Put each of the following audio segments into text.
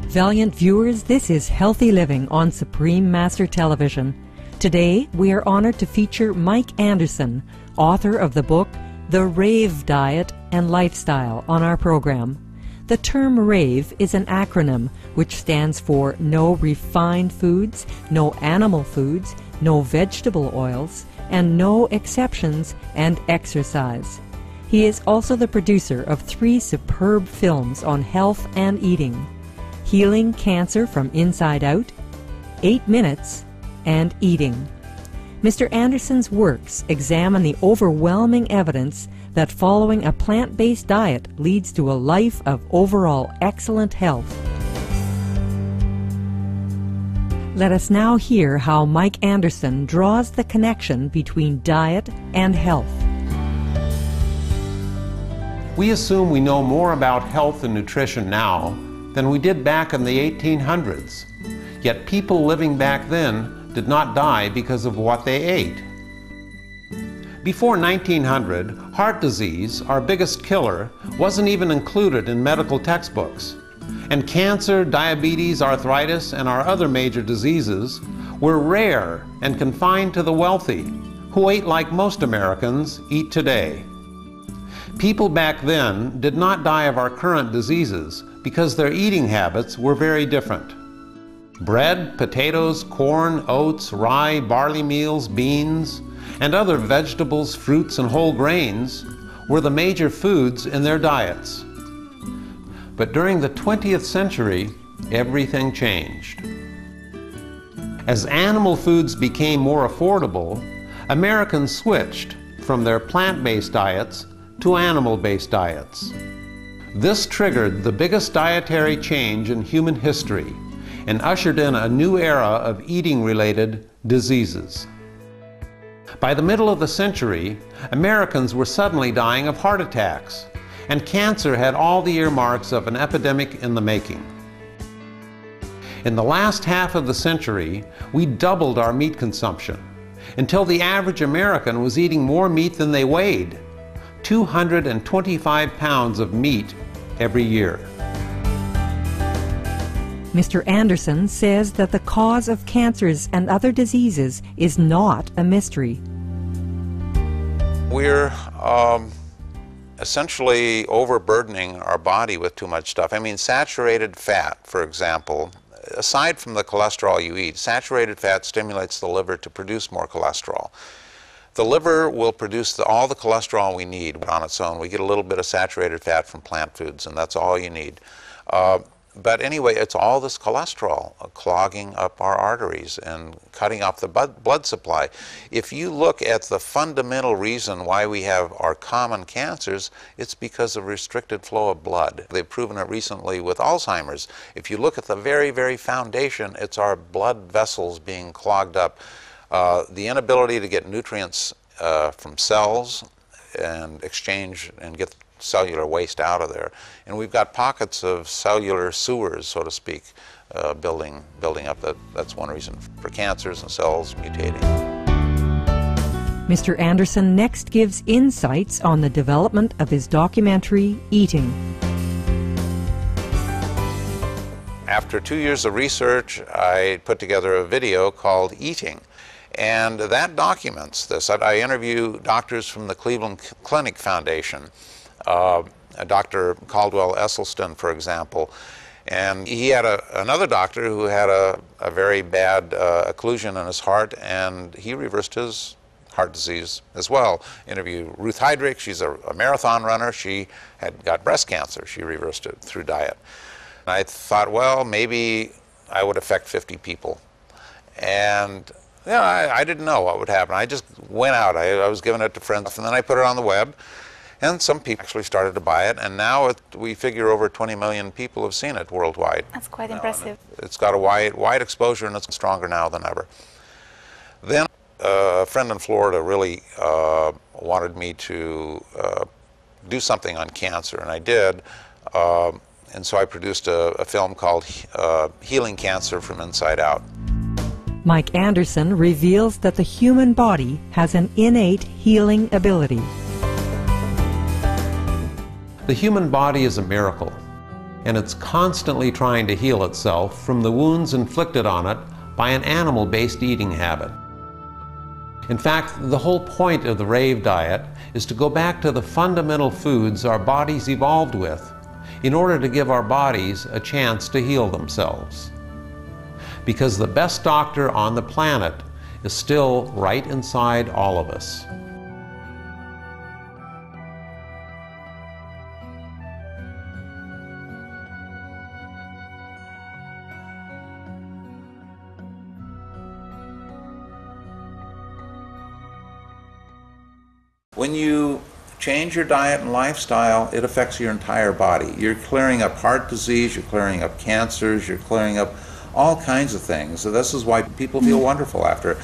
Valiant viewers, this is Healthy Living on Supreme Master Television. Today, we are honored to feature Mike Anderson, author of the book, The RAVE Diet and Lifestyle, on our program. The term RAVE is an acronym which stands for No Refined Foods, No Animal Foods, No Vegetable Oils, and No Exceptions, and Exercise. He is also the producer of 3 superb films on health and eating: Healing Cancer from Inside Out, 8 Minutes, and Eating. Mr. Anderson's works examine the overwhelming evidence that following a plant-based diet leads to a life of overall excellent health. Let us now hear how Mike Anderson draws the connection between diet and health. We assume we know more about health and nutrition now than we did back in the 1800s. Yet people living back then did not die because of what they ate. Before 1900, heart disease, our biggest killer, wasn't even included in medical textbooks. And cancer, diabetes, arthritis, and our other major diseases were rare and confined to the wealthy, who ate like most Americans eat today. People back then did not die of our current diseases because their eating habits were very different. Bread, potatoes, corn, oats, rye, barley meals, beans, and other vegetables, fruits, and whole grains were the major foods in their diets. But during the 20th century, everything changed. As animal foods became more affordable, Americans switched from their plant-based diets to animal-based diets. This triggered the biggest dietary change in human history and ushered in a new era of eating-related diseases. By the middle of the century, Americans were suddenly dying of heart attacks, and cancer had all the earmarks of an epidemic in the making. In the last half of the century, we doubled our meat consumption, until the average American was eating more meat than they weighed, 225 pounds of meat every year. Mr. Anderson says that the cause of cancers and other diseases is not a mystery. We're essentially overburdening our body with too much stuff. I mean, saturated fat, for example, aside from the cholesterol you eat, saturated fat stimulates the liver to produce more cholesterol. The liver will produce all the cholesterol we need on its own. We get a little bit of saturated fat from plant foods, and that's all you need. But anyway, it's all this cholesterol clogging up our arteries and cutting off the blood supply. If you look at the fundamental reason why we have our common cancers, it's because of restricted flow of blood. They've proven it recently with Alzheimer's. If you look at the very, very foundation, it's our blood vessels being clogged up. The inability to get nutrients from cells and exchange and get cellular waste out of there. And we've got pockets of cellular sewers, so to speak, building up. That's one reason for cancers and cells mutating. Mr. Anderson next gives insights on the development of his documentary, Eating. After 2 years of research, I put together a video called Eating. And that documents this. I interview doctors from the Cleveland Clinic Foundation, Dr. Caldwell Esselstyn, for example. And he had another doctor who had a very bad occlusion in his heart, and he reversed his heart disease as well. Interview Ruth Heydrich. She's a marathon runner. She had got breast cancer. She reversed it through diet. And I thought, well, maybe I would affect 50 people. And yeah, I didn't know what would happen. I just went out. I was giving it to friends, and then I put it on the web. And some people actually started to buy it, and now we figure over 20 million people have seen it worldwide. That's quite impressive. It's got a wide exposure, and it's stronger now than ever. Then a friend in Florida really wanted me to do something on cancer, and I did. And so I produced a film called Healing Cancer from Inside Out. Mike Anderson reveals that the human body has an innate healing ability. The human body is a miracle. and it's constantly trying to heal itself from the wounds inflicted on it by an animal-based eating habit. In fact, the whole point of the RAVE diet is to go back to the fundamental foods our bodies evolved with in order to give our bodies a chance to heal themselves. Because the best doctor on the planet is still right inside all of us. When you change your diet and lifestyle, it affects your entire body. You're clearing up heart disease, you're clearing up cancers, you're clearing up all kinds of things. So this is why people feel wonderful after it.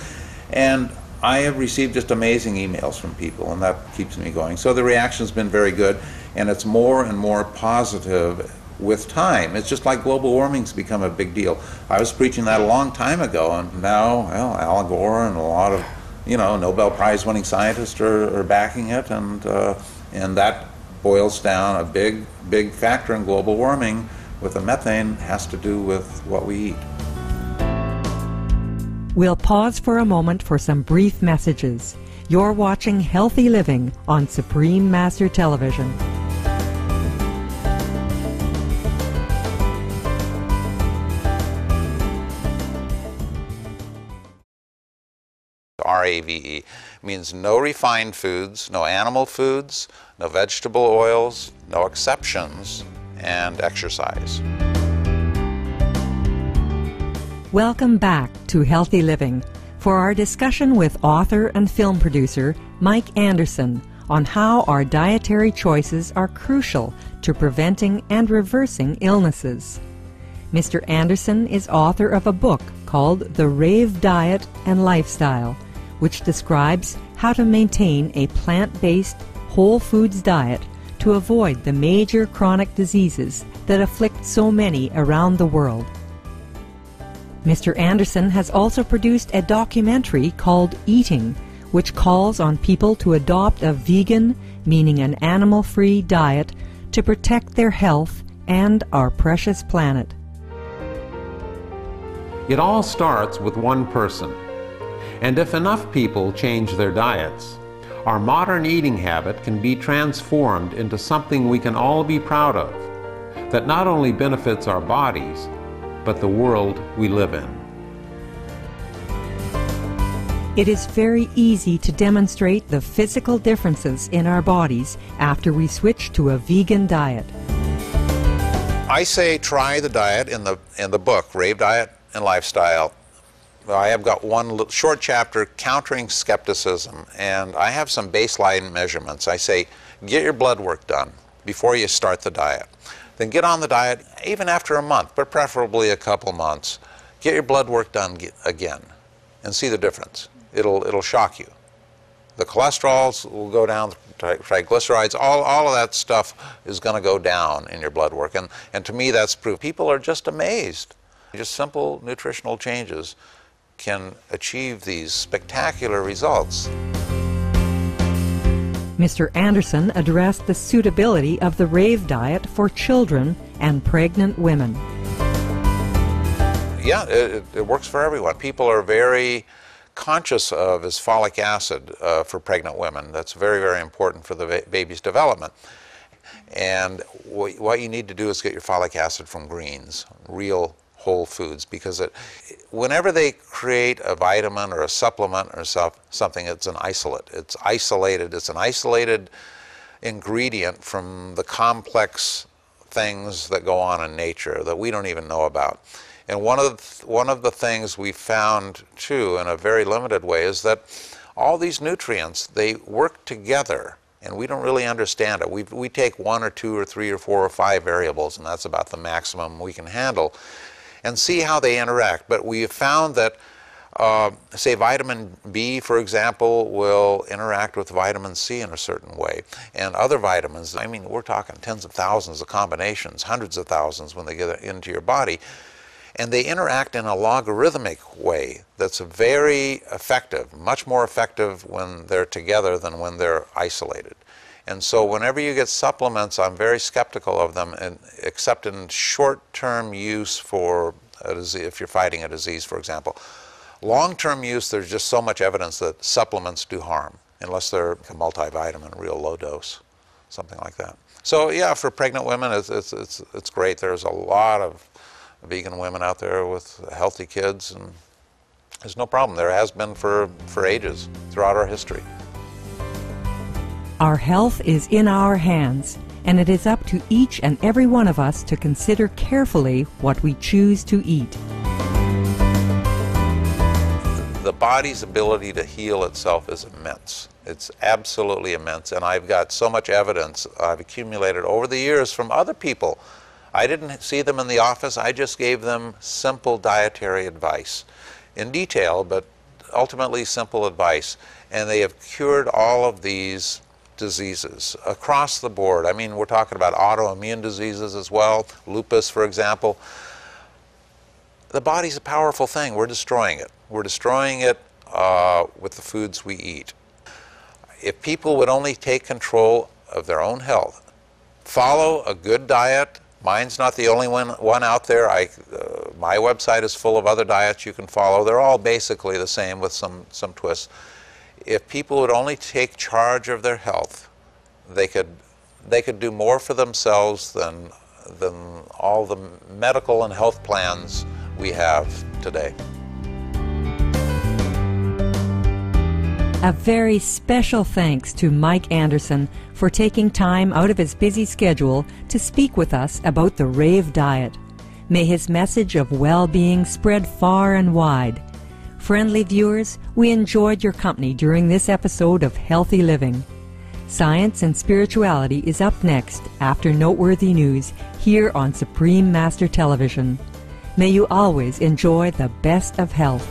And I have received just amazing emails from people, and that keeps me going. So the reaction's been very good, and it's more and more positive with time. It's just like global warming's become a big deal. I was preaching that a long time ago, and now, well, Al Gore and a lot of Nobel Prize winning scientists are backing it, and that boils down a big factor in global warming with the methane has to do with what we eat. We'll pause for a moment for some brief messages. You're watching Healthy Living on Supreme Master Television. RAVE means no refined foods, no animal foods, no vegetable oils, no exceptions, and exercise. Welcome back to Healthy Living for our discussion with author and film producer Mike Anderson on how our dietary choices are crucial to preventing and reversing illnesses. Mr. Anderson is author of a book called The RAVE Diet and Lifestyle, which describes how to maintain a plant-based, whole foods diet to avoid the major chronic diseases that afflict so many around the world. Mr. Anderson has also produced a documentary called Eating, which calls on people to adopt a vegan, meaning an animal-free diet, to protect their health and our precious planet. It all starts with one person. And if enough people change their diets, our modern eating habit can be transformed into something we can all be proud of, that not only benefits our bodies, but the world we live in. It is very easy to demonstrate the physical differences in our bodies after we switch to a vegan diet. I say try the diet in the book, RAVE Diet and Lifestyle. I have got one short chapter, Countering Skepticism, and I have some baseline measurements. I say, get your blood work done before you start the diet. Then get on the diet even after a month, but preferably a couple months. Get your blood work done again and see the difference. It'll shock you. The cholesterols will go down, triglycerides, all of that stuff is going to go down in your blood work. And to me, that's proof. People are just amazed. Just simple nutritional changes can achieve these spectacular results. Mr. Anderson addressed the suitability of the RAVE diet for children and pregnant women. Yeah, it works for everyone. People are very conscious of is folic acid for pregnant women. That's very, very important for the baby's development. And what you need to do is get your folic acid from greens, real whole foods, because whenever they create a vitamin or a supplement or something, it's an isolate. It's isolated. It's an isolated ingredient from the complex things that go on in nature that we don't even know about. And one of the things we found too, in a very limited way, is that all these nutrients, they work together, and we don't really understand it. We take 1 or 2 or 3 or 4 or 5 variables, and that's about the maximum we can handle, and see how they interact. But we have found that, say, vitamin B, for example, will interact with vitamin C in a certain way. And other vitamins, I mean, we're talking tens of thousands of combinations, hundreds of thousands when they get into your body. And they interact in a logarithmic way that's very effective, much more effective when they're together than when they're isolated. And so whenever you get supplements, I'm very skeptical of them, and except in short-term use for a disease, if you're fighting a disease, for example. Long-term use, there's just so much evidence that supplements do harm, unless they're a multivitamin, real low dose, something like that. So yeah, for pregnant women, it's great. There's a lot of vegan women out there with healthy kids, and there's no problem. There has been for ages throughout our history. Our health is in our hands, and it is up to each and every one of us to consider carefully what we choose to eat. The body's ability to heal itself is immense. It's absolutely immense, and I've got so much evidence I've accumulated over the years from other people. I didn't see them in the office, I just gave them simple dietary advice. In detail, but ultimately simple advice. And they have cured all of these diseases across the board. I mean, we're talking about autoimmune diseases as well, lupus, for example. The body's a powerful thing. We're destroying it. We're destroying it with the foods we eat. If people would only take control of their own health, follow a good diet. Mine's not the only one out there. My website is full of other diets you can follow. They're all basically the same with some twists. If people would only take charge of their health, they could do more for themselves than all the medical and health plans we have today. A very special thanks to Mike Anderson for taking time out of his busy schedule to speak with us about the RAVE diet. May his message of well-being spread far and wide. Friendly viewers, we enjoyed your company during this episode of Healthy Living. Science and Spirituality is up next after Noteworthy News here on Supreme Master Television. May you always enjoy the best of health.